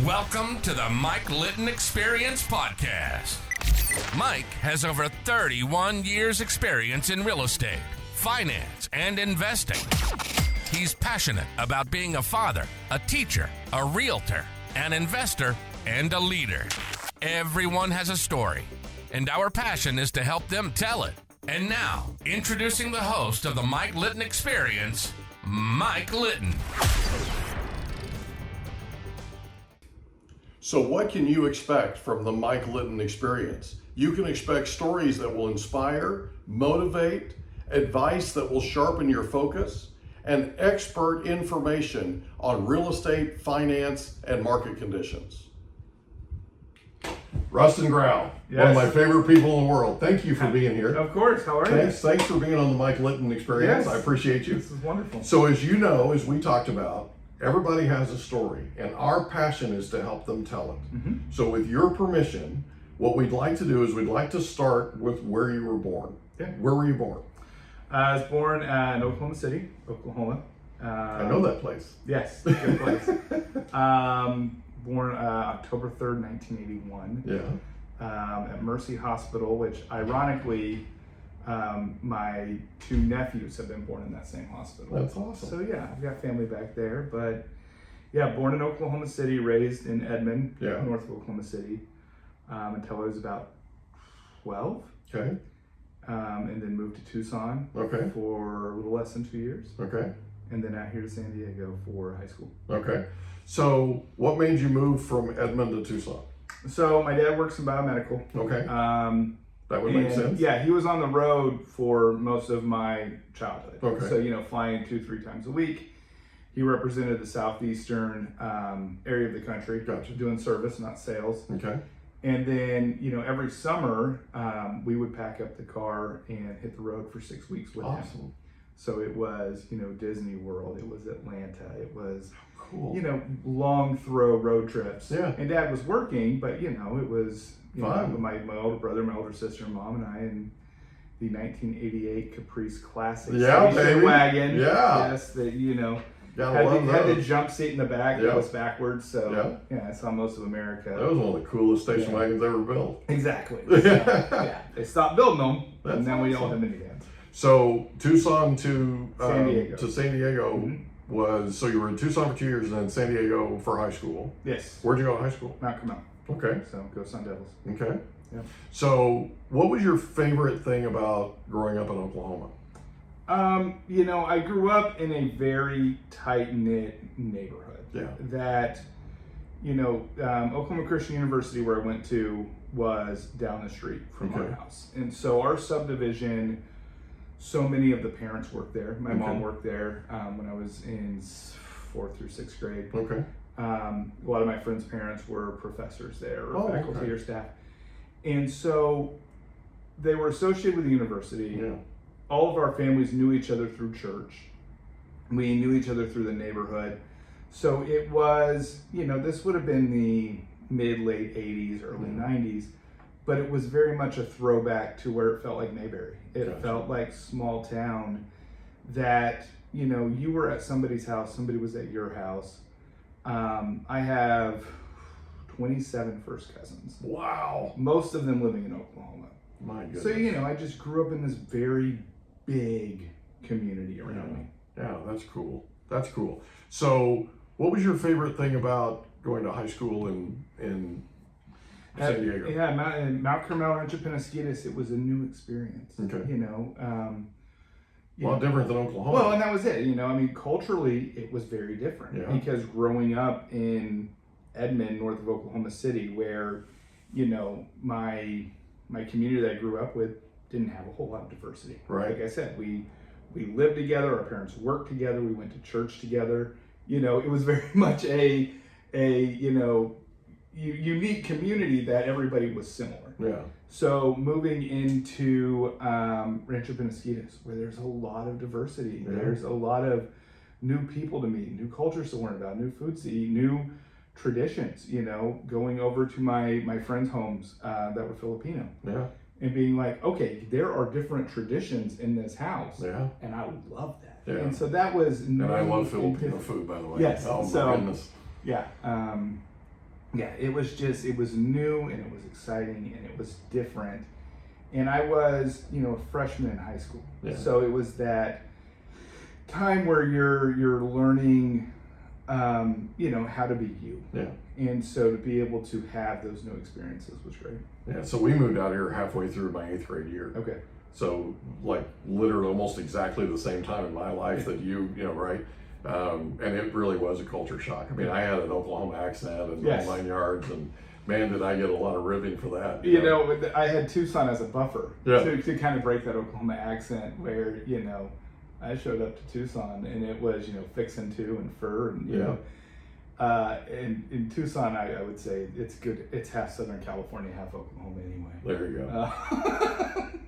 Welcome to the Mike Litton Experience Podcast. Mike has over 31 years experience in real estate, finance, and investing. He's passionate about being a father, a teacher, a realtor, an investor, and a leader. Everyone has a story, and our passion is to help them tell it. And now, introducing the host of the Mike Litton Experience, Mike Litton. So what can you expect from the Mike Litton Experience? You can expect stories that will inspire, motivate, advice that will sharpen your focus, and expert information on real estate, finance, and market conditions. Ruston Grau, Yes. one of my favorite people in the world. Thank you for being here. Of course, how are you? Thanks for being on the Mike Litton Experience. Yes. I appreciate you. This is wonderful. So as you know, as we talked about, everybody has a story, and our passion is to help them tell it. Mm-hmm. So with your permission, what we'd like to do is we'd like to start with where you were born. Yeah. Where were you born? I was born in Oklahoma City, Oklahoma. I know that place. Yes, good place. Born October 3rd, 1981. Yeah. At Mercy Hospital, which ironically, my two nephews have been born in that same hospital. That's awesome. So yeah, I've got family back there, but yeah, born in Oklahoma City, raised in Edmond, Yeah. north of Oklahoma City, until I was about 12. Okay. And then moved to Tucson Okay. for a little less than 2 years. Okay. And then out here to San Diego for high school. Okay. So what made you move from Edmond to Tucson? So my dad works in biomedical. Okay. That would make And, sense. yeah, he was on the road for most of my childhood. Okay. So, flying 2-3 times a week. He represented the southeastern area of the country. Gotcha. Doing service, not sales. Okay. And then, every summer, we would pack up the car and hit the road for 6 weeks with him. Awesome. So it was, Disney World, it was Atlanta, it was, Cool. long throw road trips. Yeah. And Dad was working, but, it was, Fun. my older brother, my older sister, Mom, and I, and the 1988 Caprice Classic Yeah, station baby. wagon. Yeah. Yes, that, Gotta love had the those. jump seat in the back Yeah. that was backwards. So, I saw most of America. That was one of the coolest station wagons ever built. Exactly. So, yeah. They stopped building them, That's and then we all awesome. have minivans. So Tucson to San Diego. San Diego Mhm. was, so you were in Tucson for 2 years and then San Diego for high school. Yes. Where'd you go to high school? Not come out. Okay. So go Sun Devils. Okay. Yeah. So what was your favorite thing about growing up in Oklahoma? I grew up in a very tight-knit neighborhood. Yeah. That, Oklahoma Christian University, where I went to, was down the street from Okay. our house. And so our subdivision, so many of the parents worked there. My mom Okay. worked there when I was in 4th through 6th grade. Okay. A lot of my friends' parents were professors there, or Oh, faculty okay. or staff. And so they were associated with the university. Yeah. All of our families knew each other through church. We knew each other through the neighborhood. So it was, this would have been the mid-late 80s, early 90s, but it was very much a throwback to where it felt like Mayberry. It Gotcha. felt like small town that, you were at somebody's house, somebody was at your house. I have 27 first cousins, Wow. most of them living in Oklahoma. My goodness. So, I just grew up in this very big community around me. Yeah, that's cool. That's cool. So what was your favorite thing about going to high school in San Diego? Yeah, Mount Carmel, Rancho Penasquitos, it was a new experience. Okay. A A lot different than Oklahoma. Well, and that was it. Culturally, it was very different. Yeah. Because growing up in Edmond, north of Oklahoma City, where, my community that I grew up with didn't have a whole lot of diversity. Right. Like I said, we lived together, our parents worked together, we went to church together. It was very much a unique community that everybody was similar. Yeah. So moving into Rancho Penasquitos, where there's a lot of diversity, Yeah. there's a lot of new people to meet, new cultures to learn about, new foods to eat, new traditions, going over to my friends' homes that were Filipino. Yeah. And being like, okay, there are different traditions in this house, Yeah. and I love that. Yeah. And so that was And I new love and Filipino different. food, by the way. Yes, Oh my so- goodness. Yeah. Yeah, it was new and it was exciting and it was different. And I was, a freshman in high school. Yeah. So it was that time where you're learning, how to be you. Yeah. And so to be able to have those new experiences was great. Yeah. So we moved out here halfway through my 8th grade year. Okay. So like literally almost exactly the same time in my life that right? And it really was a culture shock. I mean, I had an Oklahoma accent and Yes. all 9 yards, and man, did I get a lot of ribbing for that. I had Tucson as a buffer Yeah. to kind of break that Oklahoma accent where, I showed up to Tucson and it was, fixin' to and fur and, and in Tucson, I would say it's good. It's half Southern California, half Oklahoma anyway. There you go.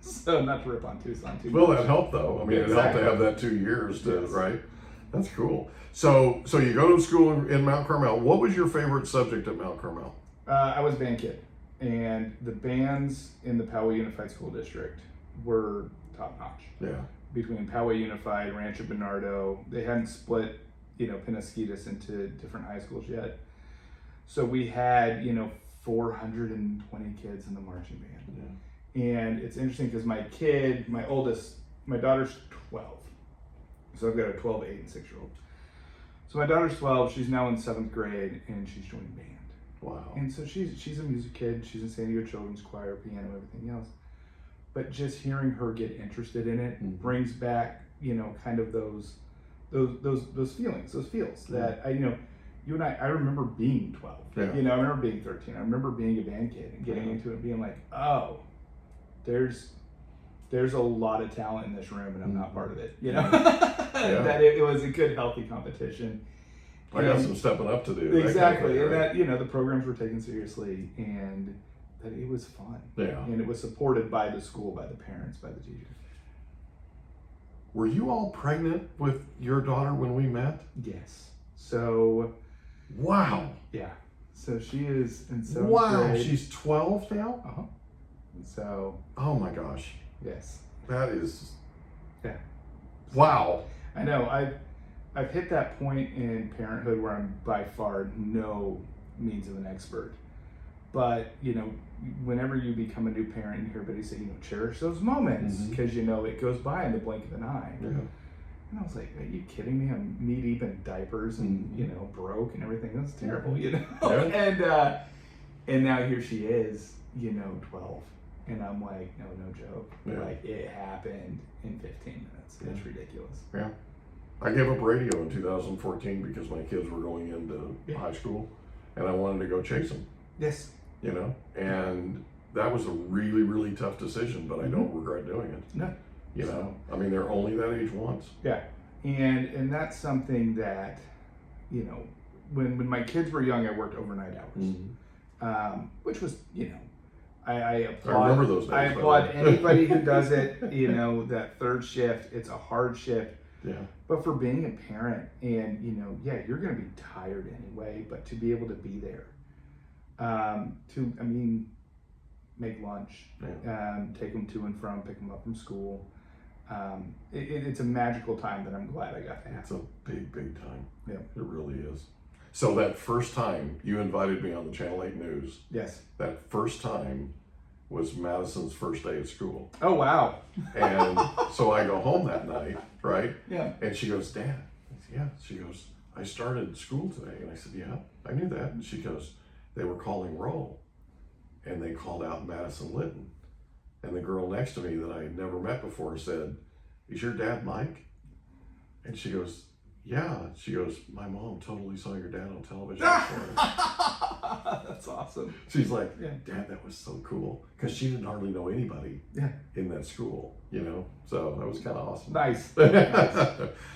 So not to rip on Tucson too Well, much. that helped though. I mean, Exactly. it helped to have that 2 years to, Yes. right? That's cool. So you go to school in Mount Carmel. What was your favorite subject at Mount Carmel? I was band kid, and the bands in the Poway Unified School District were top notch. Yeah. Between Poway Unified, Rancho Bernardo, they hadn't split, Penasquitos into different high schools yet. So we had, 420 kids in the marching band. Yeah. And it's interesting because my daughter's 12. So I've got a 12, 8, and 6-year-old. So my daughter's 12, she's now in 7th grade, and she's joined band. Wow. And so she's a music kid. She's in San Diego Children's Choir, piano, everything else. But just hearing her get interested in it brings back, kind of those feelings, those feels that you and I remember being 12. Yeah. I remember being 13. I remember being a band kid and getting into it and being like, oh, there's a lot of talent in this room and I'm not part of it. That it was a good, healthy competition. I got some stepping up to do. Exactly. That kind of And thing, that, the programs were taken seriously and that it was fun. Yeah. And it was supported by the school, by the parents, by the teachers. Were you all pregnant with your daughter when we met? Yes. So. Wow. Yeah. So she is in 7th Wow. grade. She's 12 now? Uh-huh. So. Oh my gosh. Yes. That is. Yeah. Wow. I know. I've hit that point in parenthood where I'm by far no means of an expert. But, whenever you become a new parent, you hear everybody say, cherish those moments because, it goes by in the blink of an eye. Yeah. And I was like, are you kidding me? I'm knee deep in diapers and, broke and everything. That's terrible, Yeah. And now here she is, 12. And I'm like, no joke. Yeah. Like, it happened in 15 minutes. It's ridiculous. Yeah. I gave up radio in 2014 because my kids were going into high school and I wanted to go chase them. Yes. And that was a really, really tough decision, but I don't regret doing it. No. I mean, they're only that age once. Yeah. And that's something that, when my kids were young, I worked overnight hours, which was, I applaud. I remember those days. I applaud anybody who does it, that third shift. It's a hard shift. Yeah. But for being a parent and, you're going to be tired anyway, but to be able to be there, make lunch, take them to and from, pick them up from school. It's a magical time that I'm glad I got to have. It's a big, big time. Yeah. It really is. So that first time you invited me on the Channel 8 News, Yes. that first time was Madison's first day at school. Oh, wow. And so I go home that night, right? Yeah. And she goes, Dad. I said, yeah. She goes, I started school today. And I said, yeah, I knew that. And she goes, they were calling roll. And they called out Madison Litton. And the girl next to me that I had never met before said, is your dad Mike? And she goes, yeah. She goes, my mom totally saw your dad on television. That's awesome. She's like, Dad, that was so cool. Because she didn't hardly know anybody in that school, So that was kind of awesome. Nice.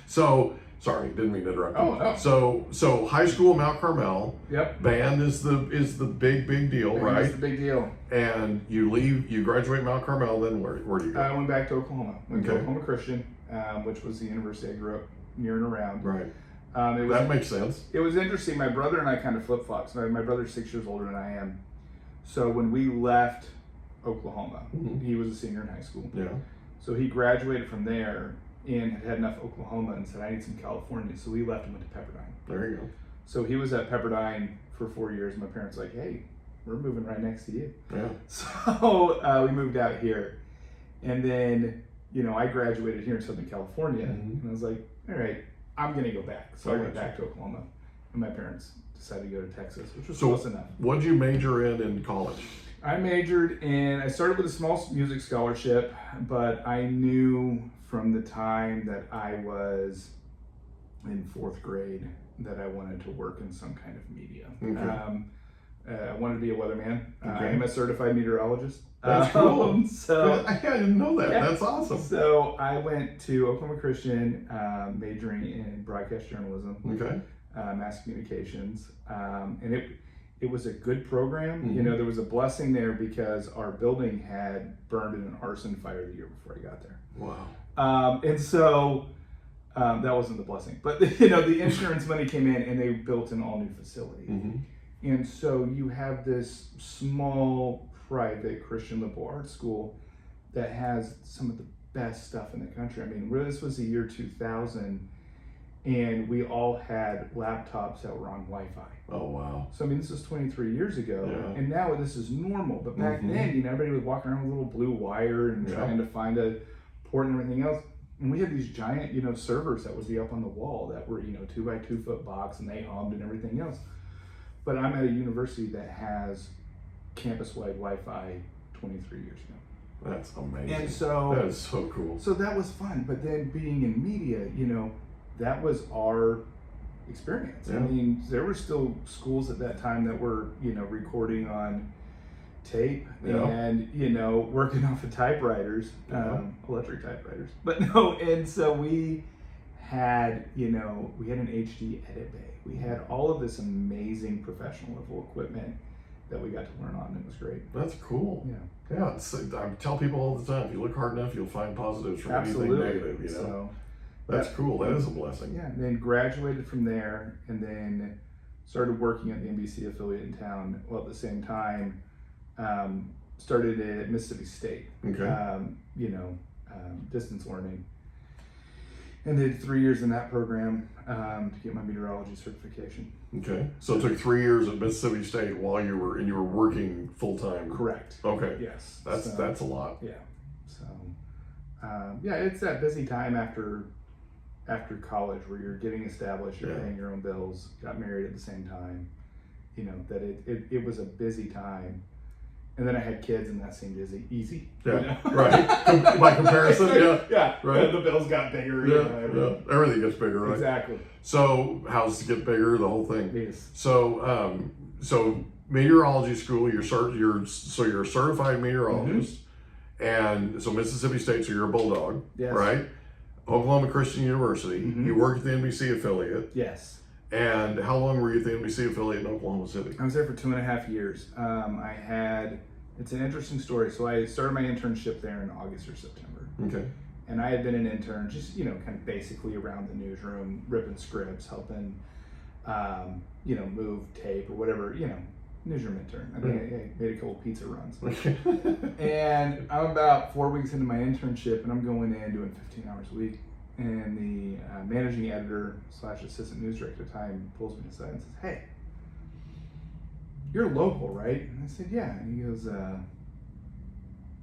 So, sorry, didn't mean to interrupt you. Oh, no. So high school, Mount Carmel. Yep. Band is the big deal, right? It's the big deal. And you graduate Mount Carmel, then where do you go? I went back to Oklahoma. Went to Okay. Oklahoma Christian, which was the university I grew up near and around. Right. That makes sense. It was interesting. My brother and I kind of flip-flopped. So my brother's 6 years older than I am. So when we left Oklahoma, he was a senior in high school. Yeah. So he graduated from there and had enough Oklahoma and said, I need some California. So we left and went to Pepperdine. There you go. So he was at Pepperdine for 4 years. My parents were like, hey, we're moving right next to you. Yeah. So we moved out here. And then, I graduated here in Southern California. And I was like, all right, I'm going to go back. So I went back to Oklahoma. And my parents decided to go to Texas, which was close enough. What did you major in college? I majored I started with a small music scholarship, but I knew from the time that I was in 4th grade that I wanted to work in some kind of media. I wanted to be a weatherman. I am a certified meteorologist. That's cool. So I didn't know that. Yeah. That's awesome. So I went to Oklahoma Christian, majoring in broadcast journalism, mass communications, and it was a good program. There was a blessing there because our building had burned in an arson fire the year before I got there. Wow. And so that wasn't the blessing, but the insurance money came in and they built an all new facility. And so you have this small private Christian liberal arts school that has some of the best stuff in the country. I mean, this was the year 2000, and we all had laptops that were on Wi-Fi. Oh, wow. So, I mean, this was 23 years ago, Yeah. and now this is normal. But back then, everybody was walking around with a little blue wire and trying to find a port and everything else. And we had these giant, servers that would be up on the wall that were, 2 by 2 foot box, and they hummed and everything else. But I'm at a university that has campus-wide Wi-Fi 23 years ago. That's amazing. And so that is so cool. So that was fun. But then being in media, that was our experience. Yeah. I mean, there were still schools at that time that were, recording on tape and, working off of typewriters, electric typewriters. But no, and so we had, we had an HD edit bay. We had all of this amazing professional level equipment that we got to learn on. It was great. That's cool. Yeah. Yeah. I tell people all the time, if you look hard enough, you'll find positives from Absolutely. anything negative, So, That's cool. That is a blessing. Yeah. And then graduated from there and then started working at the NBC affiliate in town. Well, at the same time, started at Mississippi State, distance learning. And did 3 years in that program to get my meteorology certification. Okay. So it took 3 years at Mississippi State while you were working full time. Correct. Okay. Yes. That's a lot. Yeah. So it's that busy time after college where you're getting established, you're paying your own bills, got married at the same time. That it was a busy time. And then I had kids, and that seemed easy. Yeah, right. By comparison, yeah, right. The bills got bigger. Everything gets bigger, right? Exactly. So houses get bigger, the whole thing. Yes. So, so meteorology school, you're a certified meteorologist, and so Mississippi State, so you're a bulldog, right? Oklahoma Christian University. You work at the NBC affiliate. Yes. And how long were you at the NBC affiliate in Oklahoma City? I was there for 2.5 years. It's an interesting story. So I started my internship there in August or September. Okay. And I had been an intern, just, kind of basically around the newsroom, ripping scripts, helping, move tape or whatever, newsroom intern. I think I made a couple pizza runs. And I'm about 4 weeks into my internship, and I'm going in doing 15 hours a week. And the managing editor / assistant news director at the time pulls me aside and says, "Hey, you're local, right?" And I said, "Yeah." And he goes,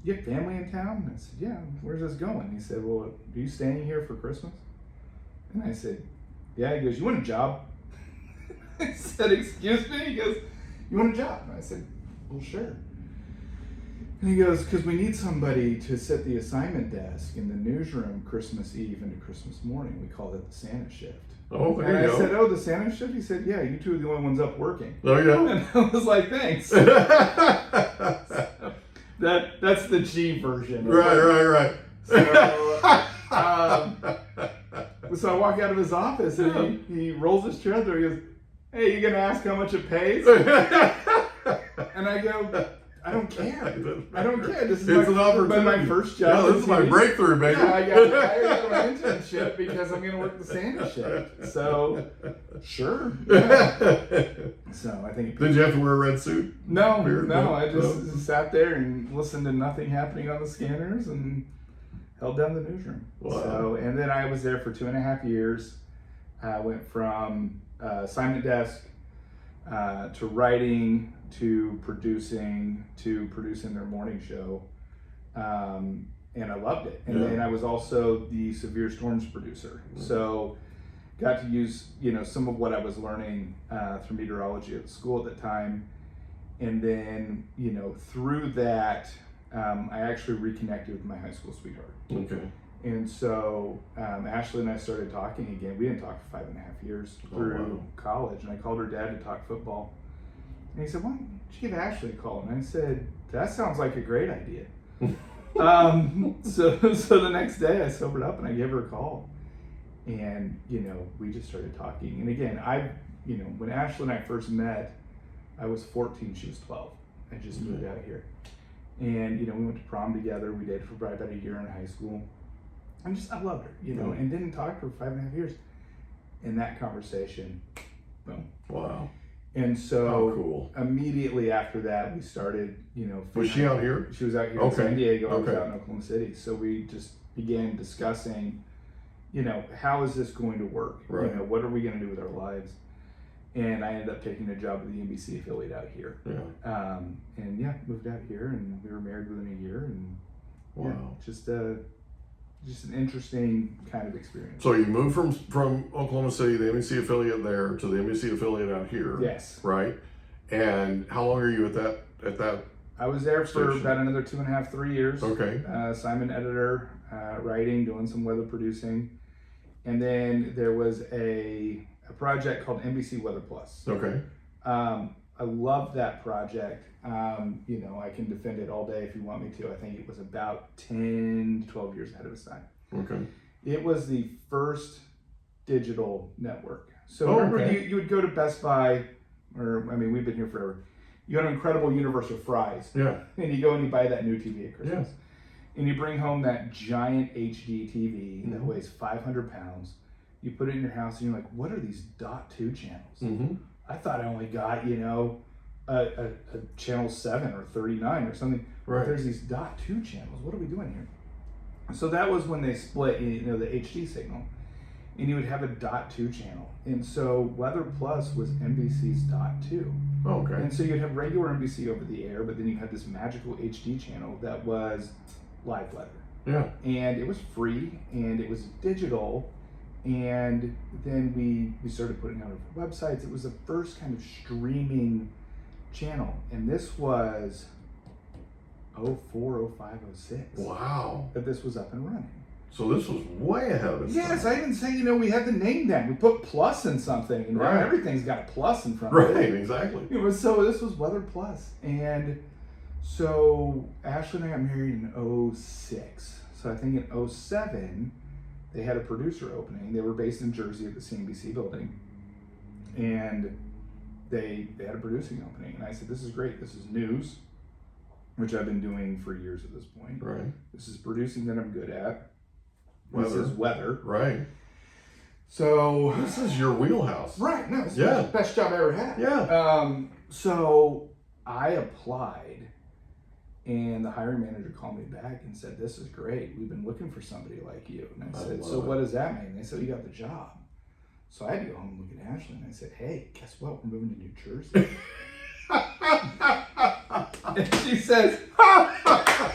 "You have family in town?" And I said, "Yeah." "Where's this going?" He said, "Well, are you staying here for Christmas?" And I said, "Yeah." He goes, "You want a job?" I said, "Excuse me?" He goes, "You want a job?" And I said, "Well, sure." And he goes, "Because we need somebody to set the assignment desk in the newsroom Christmas Eve into Christmas morning. We call it the Santa shift." Oh, there and you I go. said, "Oh, the Santa shift?" He said, "Yeah, you two are the only ones up working." Oh, yeah. And I was like, "Thanks." That's the G version. Right. So I walk out of his office and he rolls his chair through. He goes, "Hey, you gonna ask how much it pays?" And I go, "I don't care. I don't care. This is an opportunity. my first job. Yeah, this is my breakthrough, baby." Yeah, I got hired for my internship because I'm going to work the Santa shift. So, sure. Yeah. So I think. Did you have to wear a red suit? No. I just sat there and listened to nothing happening on the scanners and held down the newsroom. Wow. So, and then I was there for 2.5 years. I went from assignment desk, to writing, to producing their morning show. And I loved it. And then I was also the Severe Storms producer. So got to use, some of what I was learning through meteorology at school at the time. And then, through that, I actually reconnected with my high school sweetheart. Okay. And so Ashley and I started talking again. We didn't talk for 5.5 years through college. And I called her dad to talk football. And he said, why don't you give Ashley a call? And I said, that sounds like a great idea. So the next day I sobered up and I gave her a call. And, we just started talking. And again, when Ashley and I first met, I was 14, she was 12. I just moved out here. And, we went to prom together. We dated for probably about a year in high school. I loved her, and didn't talk to her for 5.5 years. In that conversation, boom. Wow. And so how cool. Immediately after that, we started, Was she out here? She was out here in San Diego. I was out in Oklahoma City. So we just began discussing, how is this going to work? Right. What are we going to do with our lives? And I ended up taking a job with the NBC affiliate out here. Yeah. Moved out here, and we were married within a year, and just an interesting kind of experience. So you moved from Oklahoma City, the NBC affiliate there, to the NBC affiliate out here. Yes. Right. And how long are you at that? I was there for station? about another 2.5, 3 years. Okay. Assignment editor, writing, doing some weather producing. And then there was a project called NBC Weather Plus. Okay. I love that project. I can defend it all day if you want me to. I think it was about 10 to 12 years ahead of its time. Okay. It was the first digital network. So remember, you would go to Best Buy, we've been here forever. You had an Incredible Universe of Fries. Yeah. And you go and you buy that new TV at Christmas. Yeah. And you bring home that giant HD TV that weighs 500 pounds. You put it in your house and you're like, what are these .2 channels? Mm-hmm. I thought I only got, a channel 7 or 39 or something. Right. But there's these .2 channels. What are we doing here? So that was when they split, the HD signal. And you would have a .2 channel. And so Weather Plus was NBC's .2. Okay. And so you'd have regular NBC over the air, but then you had this magical HD channel that was live weather. Yeah. And it was free, and it was digital. And then we started putting out our websites. It was the first kind of streaming channel. And this was 04, 05, 06. Wow. That this was up and running. So this was way ahead of its time. Yes, I even say, we had the name down. We put plus in something, and now everything's got a plus in front of it. Right, exactly. So this was Weather Plus. And so Ashley and I got married in 06. So I think in 07, they had a producer opening. They were based in Jersey at the CNBC building. And they had a producing opening. And I said, this is great. This is news, which I've been doing for years at this point. Right. This is producing that I'm good at. Weather. This is weather. Right. So this is your wheelhouse. Right. No, it's the best job I ever had. Yeah. So I applied, and the hiring manager called me back and said, this is great. We've been looking for somebody like you. And I said, so what does that mean? And they said, you got the job. So I had to go home and look at Ashley, and I said, hey, guess what? We're moving to New Jersey. And she says,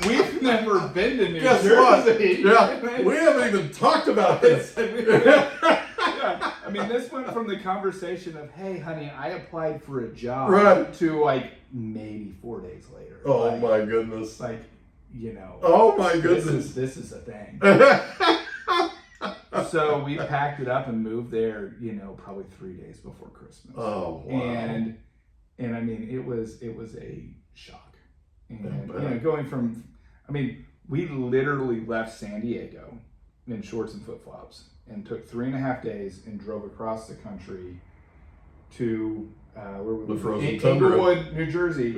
we've never been to New Jersey. What? Yeah, we haven't even talked about this. This went from the conversation of, hey, honey, I applied for a job to maybe 4 days later. Oh my goodness. Oh my goodness. This is a thing. So we packed it up and moved there, probably 3 days before Christmas. Oh, wow. And it was a shock. And going from, we literally left San Diego in shorts and flip-flops and took 3.5 days and drove across the country to where we the lived, frozen tundra. Inglewood, New Jersey,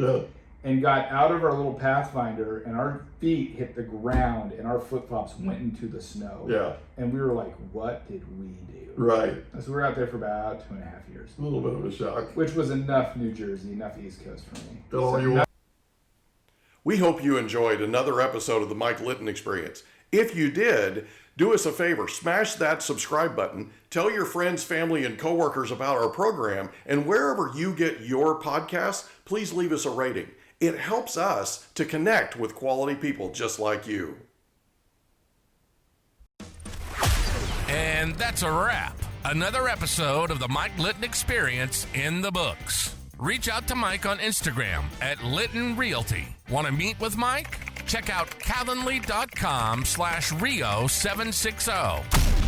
and got out of our little Pathfinder, and our feet hit the ground and our flip-flops went into the snow. Yeah. And we were like, what did we do? Right. So we were out there for about 2.5 years. A little bit of a shock. Which was enough New Jersey, enough East Coast for me. We hope you enjoyed another episode of the Mike Litton Experience. If you did, Do us a favor, smash that subscribe button, tell your friends, family, and coworkers about our program, and wherever you get your podcasts, please leave us a rating. It helps us to connect with quality people just like you. And that's a wrap. Another episode of the Mike Litton Experience in the books. Reach out to Mike on Instagram at Litton Realty. Want to meet with Mike? Check out calendly.com/Rio760.